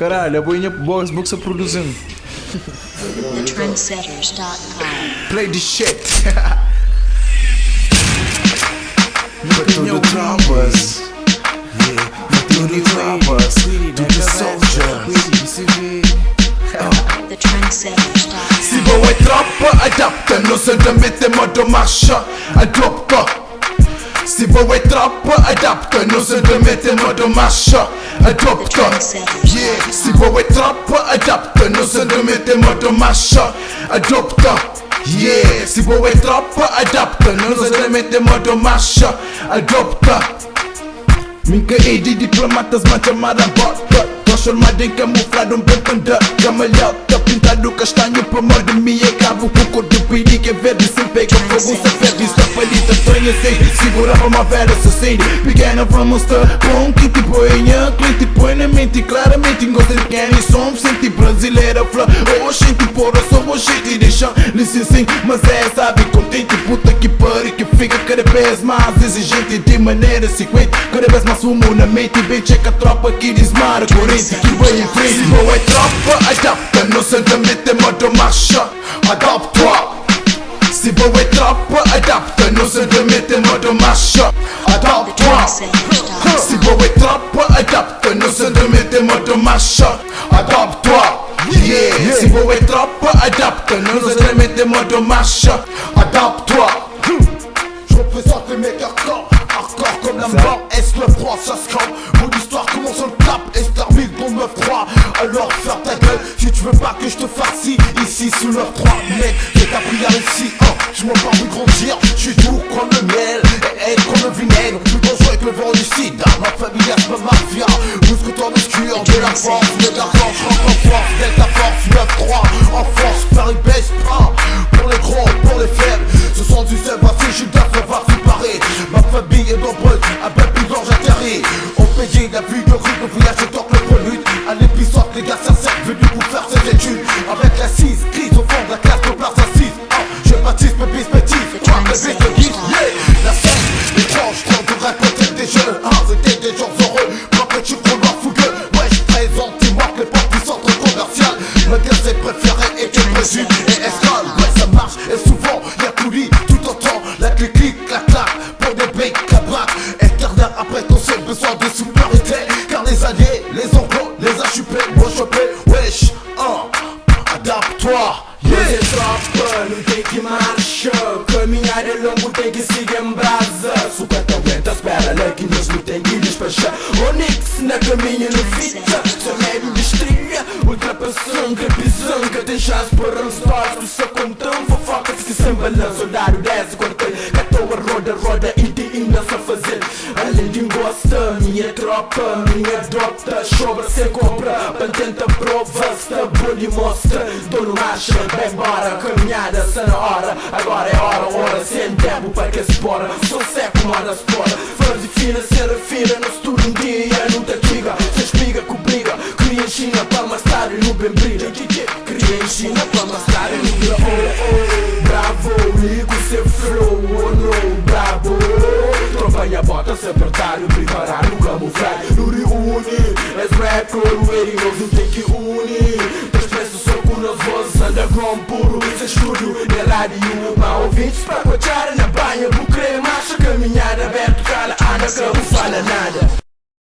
Caralho, a boinha box a produzindo. TheTrendsetters.com. Play the shit. Tudo tropas, tudo tropas, tudo soldiers. TheTrendsetters.com. Se boa é tropa, adapta, não se remete modo marcha, adopta. Se boa é tropa, adapta, não se remete modo marcha, adopta. Yeah. Se boa é tropa, adapta, não se remete modo marcha, adopta. Yeah. Se boa é tropa, adapta, não se remete modo marcha, adopta. Minha de diplomatas, mas chamada bota. Transformado em camuflado, panda. Camalhota, pintado castanho. Para amor de mim, acabo com cor de perigo. É verde, sem pega fogo, sem ferro. Está palita, estranha assim. Segurava uma velha assassina. Pequena para mostrar com que tipo boinha. Cliente põe na mente, claramente. Gosta de pequeno e som. Senti brasileira, flor. Oh, gente, porra, sou o gente. Deixa licença, mas é, sabe, contente. Puta que pariu, que fica cada vez mais exigente. De maneira sequente, cada vez mais fumo na mente. Bem, checa a tropa que desmara corrente. Que vai em frente, se boa é tropa, adapta. Não se remete modo marcha, adapta. Se boa é tropa, adapta. Não se remete modo marcha, adapta. Se boa é tropa, adapta. Não se remete modo marcha, adapta. Yeah. Se boa é tropa, adapta. Não se remete modo marcha, adapta. Je représente les mecs hardcore, hardcore comme la mort, est-ce le froid, ça se crame. Mon histoire commence sur le cap, et se termine dans le 9-3. Alors ferme ta gueule, si tu veux pas que je te farcie. Ici sous le 9-3, mec, j'ai appris à réussir. Je m'en parle de grandir, je suis doux comme le miel, et aide comme le vinaigre. Plus dangereux que le vent du sida, ma famille ma mafia. Muscle toi muscure, de la force, de la force, rentre en force, delta force, 9-3. En force, Paris baisse pas, pour les gros, pour les faibles. Ce sont du sel, voici, je suis d'affaires, va séparer. Ma famille est nombreuse, un baby d'ange atterri. On paye la vie de rue, le voyage je torque le pollute. À l'épisode, les gars sincères, venus pour faire ses études. Avec la 6, crise au fond de la classe, de place assise. Je baptise mes bêtises, toi, mes bêtises de guise. Yeah, la scène, l'étrange, temps de raconter des jeunes. C'était des gens heureux, quand que tu couloir fougueux. Ouais, je présente, il manque les portes du centre commercial. Magasin préféré et tu présumes. Et escale, ouais, ça marche, et souvent, y'a tout lit, tout autant. La clic, la claque, pour des becs, la braque. Éternel après ton seul besoin de supériorité. Car les alliés, les anglos, les achupés, moi chopé, wesh, adapte-toi. Você tropa, não tem que marcha. Caminhar é longo, tem que seguir em brasa. Super aguenta, espera, lá que nós não tem que despachar. Onix na caminha, no fita. Só meio de estrilha, ultrapassando, pisanga. Tem chance para um espaço, só com tão fofoca. Fica sem balanço, soldado desce, cortei. Catou a roda, e de ainda a fazer. Além de gosta, minha tropa, minha adopta. Sobra, sem compra, mantenta prova. Sta bolha e mostra, dono marcha. Vai embora, caminhada, está na hora. Agora é hora, sem tempo para que se bora. Sou seco, moda se bora. Frase fina, serafina, no estudo um dia, não te diga. Se espiga com briga, cria em China para mais tarde no bem brilha. Cria em China para mais tarde no brilha. Oh, bravo, ligo seu flow, oh no, bravo. Tropa e a bota, se apertar e preparar no camuflagem. No reúne, és rapper, o Erinos não tem que unir. Nas vozes underground puro, isso é estúdio, na rádio. Mal ouvintes para coachar na banha, bucreia, marcha, caminhada, aberto, cala, anda, que não fala nada.